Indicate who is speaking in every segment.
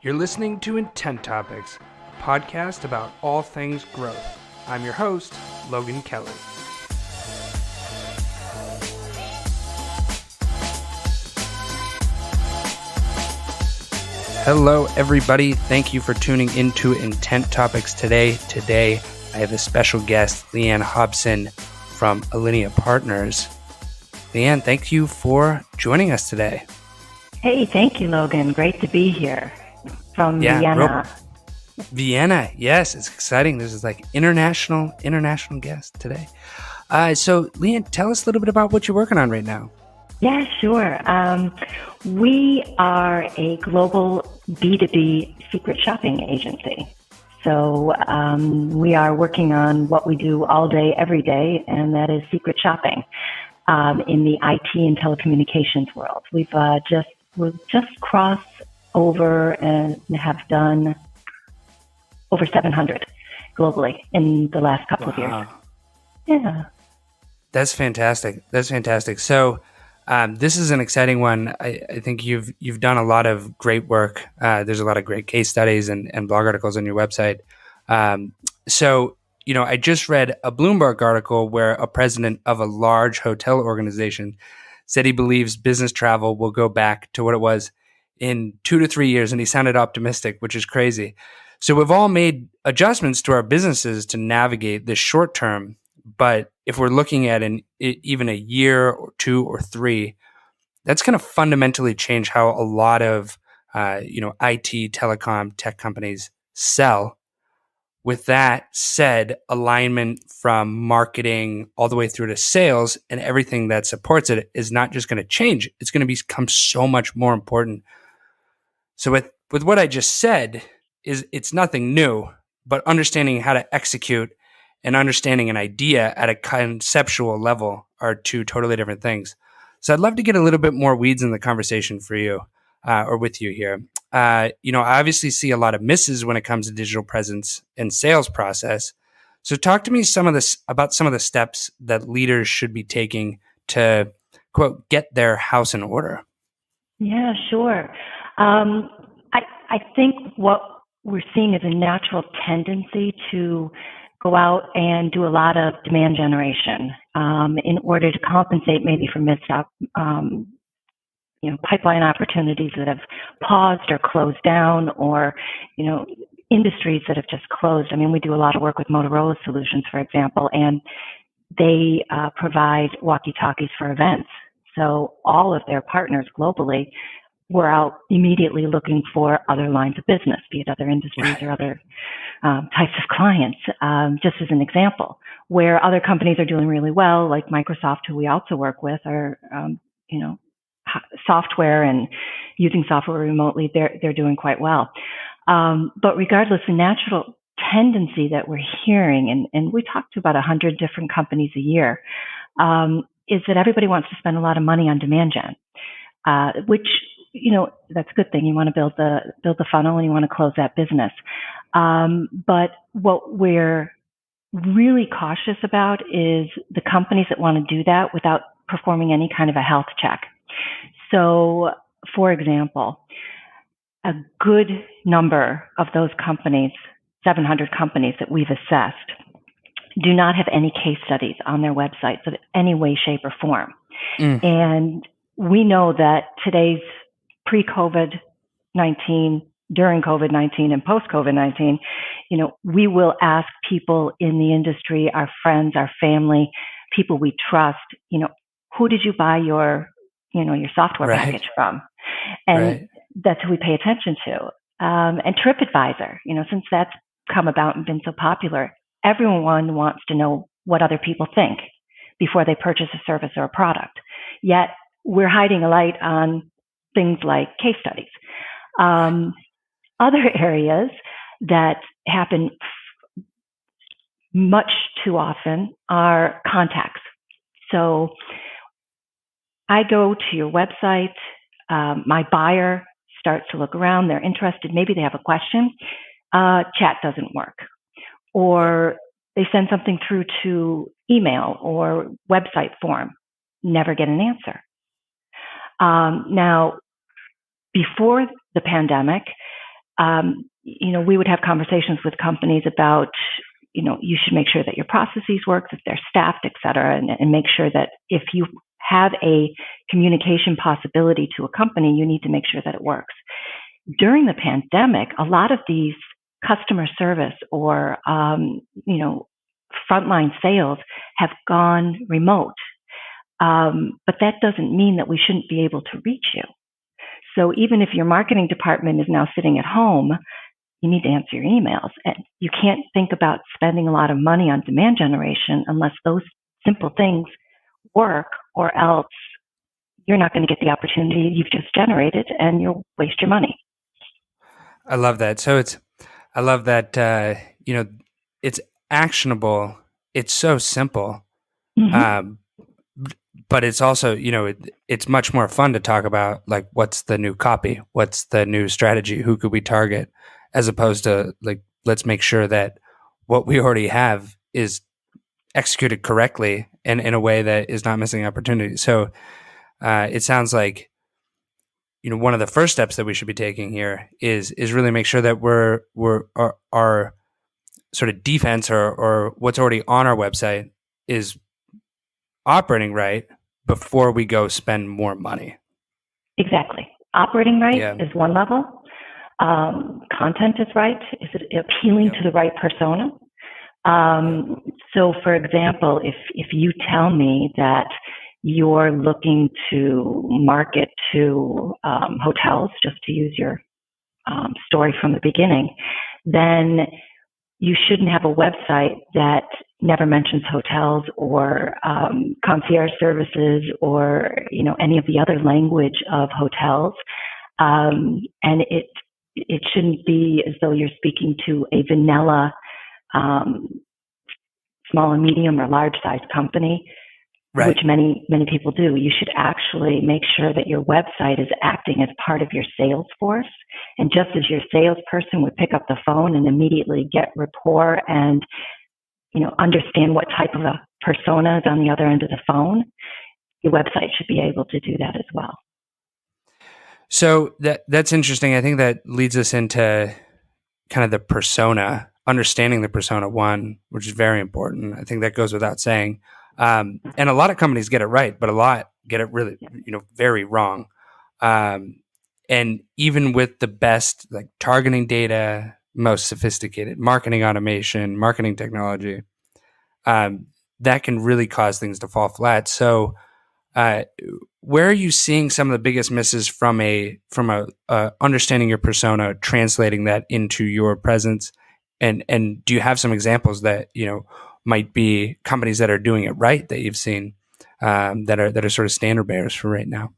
Speaker 1: You're listening to Intent Topics, a podcast about all things growth. I'm your host, Logan Kelly. Hello, everybody. Thank you for tuning into Intent Topics today. Today, I have a special guest, Leahanne Hobson from Alinea Partners. Leahanne, thank you for joining us today.
Speaker 2: Hey, thank you, Logan. Great to be here from Vienna.
Speaker 1: Vienna, yes, it's exciting. This is like international guest today. So, Leahanne, tell us a little bit about what you're working on right now.
Speaker 2: Yeah, sure. We are a global B2B secret shopping agency. So we are working on what we do all day, every day, and that is secret shopping in the IT and telecommunications world. We've just crossed over and have done over 700 globally in the last couple of years. Yeah.
Speaker 1: That's fantastic. So this is an exciting one. I think you've done a lot of great work. There's a lot of great case studies and blog articles on your website. So, I just read a Bloomberg article where a president of a large hotel organization said he believes business travel will go back to what it was in 2 to 3 years, and he sounded optimistic, which is crazy. So we've all made adjustments to our businesses to navigate this short term. But if we're looking at even a year or 2 or 3, that's going to fundamentally change how a lot of IT, telecom, tech companies sell. With that said, alignment from marketing all the way through to sales and everything that supports it is not just going to change. It's going to become so much more important. So with what I just said, it's nothing new, but understanding how to execute and understanding an idea at a conceptual level are two totally different things. So I'd love to get a little bit more weeds in the conversation for you or with you here. I obviously see a lot of misses when it comes to digital presence and sales process. So talk to me about some of the steps that leaders should be taking to, quote, get their house in order.
Speaker 2: Yeah, sure. I think what we're seeing is a natural tendency to go out and do a lot of demand generation in order to compensate maybe for missed pipeline opportunities that have paused or closed down, or industries that have just closed. I mean, we do a lot of work with Motorola Solutions, for example, and they provide walkie-talkies for events. So all of their partners globally were out immediately looking for other lines of business, be it other industries or other types of clients, just as an example. Where other companies are doing really well, like Microsoft, who we also work with, are, software and using software remotely, they're doing quite well. But regardless, the natural tendency that we're hearing, and we talk to about 100 different companies a year, is that everybody wants to spend a lot of money on demand gen, which that's a good thing. You want to build the funnel and you want to close that business. But what we're really cautious about is the companies that want to do that without performing any kind of a health check. So, for example, a good number of those companies, 700 companies that we've assessed, do not have any case studies on their websites of any way, shape, or form. And we know that today's pre-COVID-19, during COVID-19, and post-COVID-19, we will ask people in the industry, our friends, our family, people we trust, who did you buy your software package from? And that's who we pay attention to. And TripAdvisor, since that's come about and been so popular, everyone wants to know what other people think before they purchase a service or a product. Yet we're hiding a light on things like case studies. Other areas that happen much too often are contacts. So I go to your website, my buyer starts to look around, they're interested, maybe they have a question, chat doesn't work. Or they send something through to email or website form, never get an answer. Now, before the pandemic, we would have conversations with companies about, you should make sure that your processes work, that they're staffed, et cetera, and make sure that if you have a communication possibility to a company, you need to make sure that it works. During the pandemic, a lot of these customer service or, frontline sales have gone remote. But that doesn't mean that we shouldn't be able to reach you. So even if your marketing department is now sitting at home, you need to answer your emails. And you can't think about spending a lot of money on demand generation unless those simple things work, or else you're not going to get the opportunity you've just generated and you'll waste your money.
Speaker 1: I love that. I love that, it's actionable. It's so simple.
Speaker 2: Mm-hmm.
Speaker 1: But it's also, it's much more fun to talk about, like, what's the new copy? What's the new strategy? Who could we target? As opposed to, like, let's make sure that what we already have is executed correctly and in a way that is not missing opportunity. So it sounds like, one of the first steps that we should be taking here is really make sure that our sort of defense or what's already on our website is operating right before we go spend more money.
Speaker 2: Exactly. Operating right is one level. Content is right. Is it appealing to the right persona? So, for example, if you tell me that you're looking to market to hotels, just to use your story from the beginning, then you shouldn't have a website that never mentions hotels or concierge services or any of the other language of hotels, and it shouldn't be as though you're speaking to a vanilla small and medium or large size company, right, which many people do. You should actually make sure that your website is acting as part of your sales force. And just as your salesperson would pick up the phone and immediately get rapport and understand what type of a persona is on the other end of the phone, your website should be able to do that as well.
Speaker 1: So that's interesting. I think that leads us into kind of the persona, understanding the persona one, which is very important. I think that goes without saying. And a lot of companies get it right, but a lot get it really, very wrong. And even with the best, like, targeting data, most sophisticated marketing automation, marketing technology, that can really cause things to fall flat. So, where are you seeing some of the biggest misses from a understanding your persona, translating that into your presence, and do you have some examples that might be companies that are doing it right that you've seen that are sort of standard bearers for right now?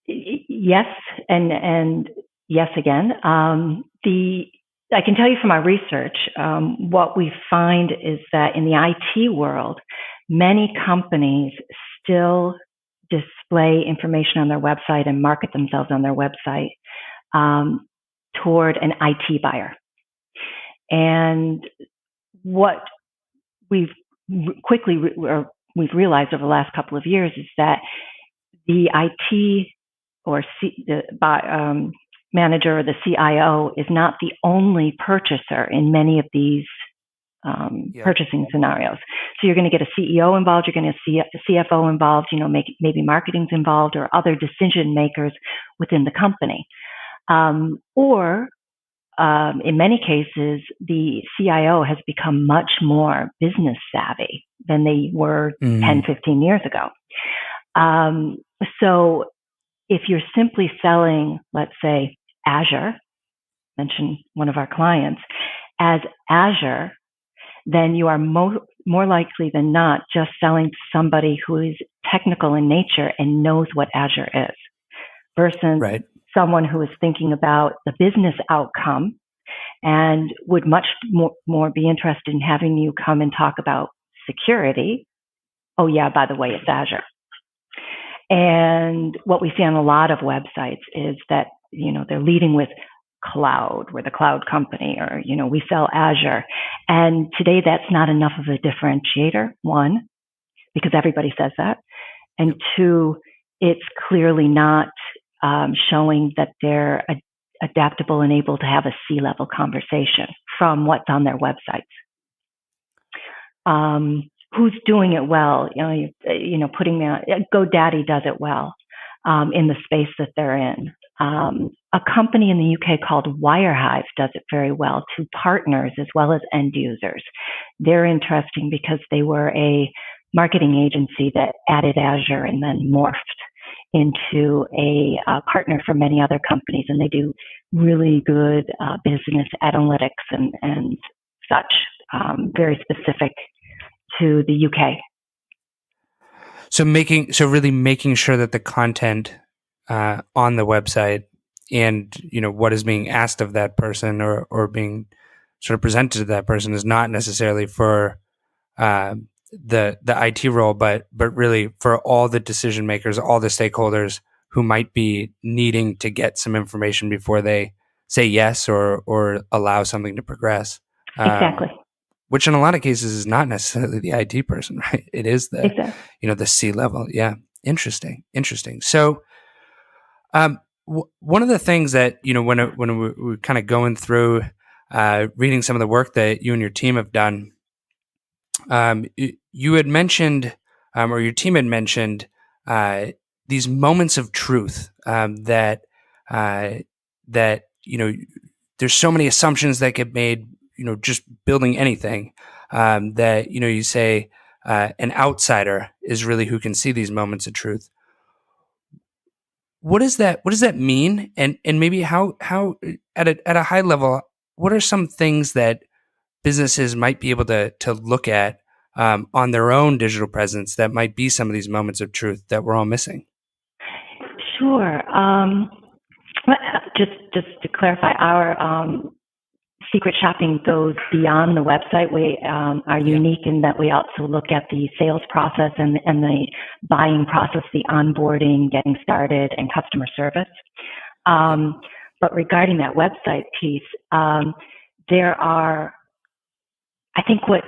Speaker 2: Yes, and yes again. I can tell you from our research, what we find is that in the IT world, many companies still display information on their website and market themselves on their website toward an IT buyer. And what we've realized over the last couple of years is that the IT or the manager or the CIO is not the only purchaser in many of these purchasing scenarios. So you're going to get a CEO involved, you're going to see a CFO involved, maybe marketing's involved or other decision makers within the company. Or in many cases, the CIO has become much more business savvy than they were 10, 15 years ago. So if you're simply selling, let's say, Azure, mention one of our clients, as Azure, then you are more likely than not just selling to somebody who is technical in nature and knows what Azure is, versus someone who is thinking about the business outcome and would much more be interested in having you come and talk about security. Oh yeah, by the way, it's Azure. And what we see on a lot of websites is that, they're leading with cloud. We're the cloud company, or, we sell Azure. And today that's not enough of a differentiator, one, because everybody says that. And two, it's clearly not showing that they're adaptable and able to have a C-level conversation from what's on their websites. Who's doing it well? Putting GoDaddy does it well in the space that they're in. A company in the UK called Wirehive does it very well to partners as well as end users. They're interesting because they were a marketing agency that added Azure and then morphed into a partner for many other companies, and they do really good business analytics and such, very specific to the UK.
Speaker 1: So really making sure that the content on the website and what is being asked of that person or being sort of presented to that person is not necessarily for the IT role, but really for all the decision makers, all the stakeholders who might be needing to get some information before they say yes or allow something to progress.
Speaker 2: Exactly.
Speaker 1: Which in a lot of cases is not necessarily the IT person, right? It is the the C-level. Yeah, interesting. So, one of the things that when we're kind of going through reading some of the work that you and your team have done, you had mentioned, or your team had mentioned, these moments of truth that there's so many assumptions that get made, just building anything, that you say an outsider is really who can see these moments of truth. What does that mean? And maybe how at a high level, what are some things that businesses might be able to look at on their own digital presence that might be some of these moments of truth that we're all missing?
Speaker 2: Sure. Just to clarify, our secret shopping goes beyond the website. We are unique in that we also look at the sales process and the buying process, the onboarding, getting started, and customer service. But regarding that website piece, there are, I think what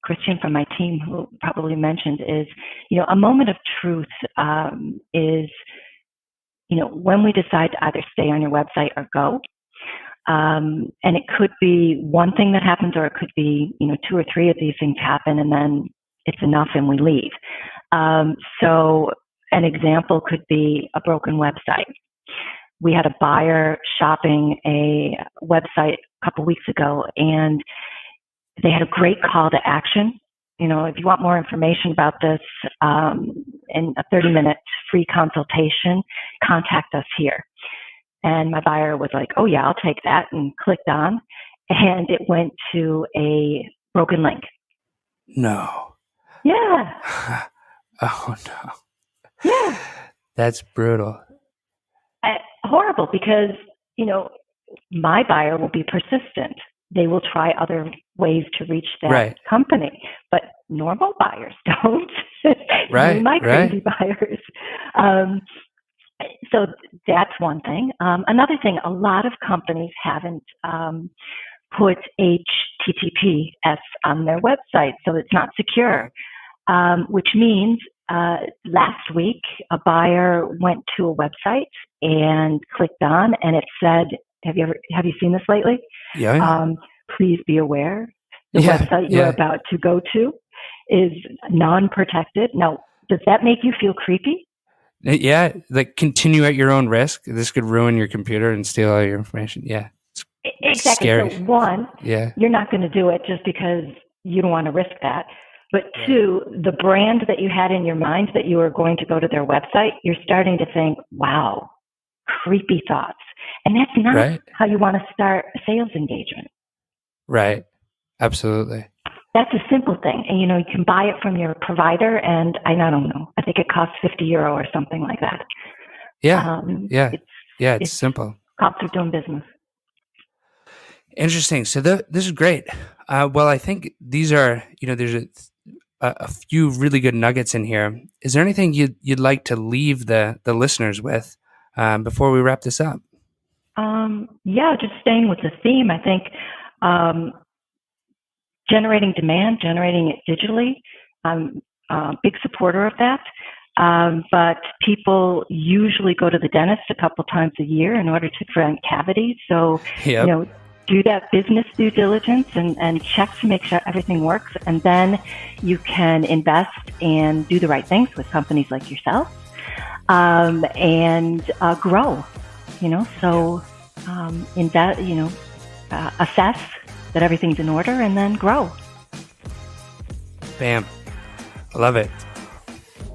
Speaker 2: Christian from my team who probably mentioned is, a moment of truth is, when we decide to either stay on your website or go. And it could be one thing that happens, or it could be, 2 or 3 of these things happen and then it's enough and we leave. So an example could be a broken website. We had a buyer shopping a website a couple weeks ago, and they had a great call to action. If you want more information about this, in a 30-minute free consultation, contact us here. And my buyer was like, oh yeah, I'll take that, and clicked on, and it went to a broken link.
Speaker 1: No.
Speaker 2: Yeah.
Speaker 1: Oh no.
Speaker 2: Yeah.
Speaker 1: That's brutal.
Speaker 2: Horrible, because, my buyer will be persistent. They will try other ways to reach that company, but normal buyers don't. My crazy buyers. So that's one thing. Another thing, a lot of companies haven't put HTTPS on their website, so it's not secure, which means last week a buyer went to a website and clicked on, and it said, have you seen this lately?
Speaker 1: Yeah.
Speaker 2: Please be aware the website you're about to go to is non-protected. Now, does that make you feel creepy?
Speaker 1: Yeah, like continue at your own risk. This could ruin your computer and steal all your information. Yeah.
Speaker 2: Exactly.
Speaker 1: Scary.
Speaker 2: So one, you're not going to do it just because you don't want to risk that. But two, the brand that you had in your mind that you were going to go to their website, you're starting to think, wow, creepy thoughts. And that's not how you want to start a sales engagement.
Speaker 1: Right. Absolutely.
Speaker 2: That's a simple thing. And, you can buy it from your provider, and I don't know, I think it costs €50 or something like that.
Speaker 1: Yeah. It's simple.
Speaker 2: Cost of doing business.
Speaker 1: Interesting. So this is great. Well, I think these are, there's a few really good nuggets in here. Is there anything you'd like to leave the listeners with before we wrap this up?
Speaker 2: Just staying with the theme. I think generating demand, generating it digitally. I'm a big supporter of that. But people usually go to the dentist a couple times a year in order to prevent cavities. So,
Speaker 1: Yep.
Speaker 2: Do that business due diligence and check to make sure everything works. And then you can invest and do the right things with companies like yourself, and grow, so invest, assess that everything's in order and then grow.
Speaker 1: Bam. I love it.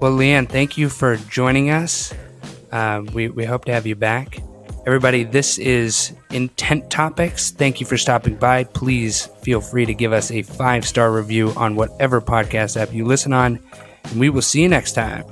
Speaker 1: Well, Leahanne, thank you for joining us. We hope to have you back. Everybody, this is Intent Topics. Thank you for stopping by. Please feel free to give us a 5-star review on whatever podcast app you listen on, and we will see you next time.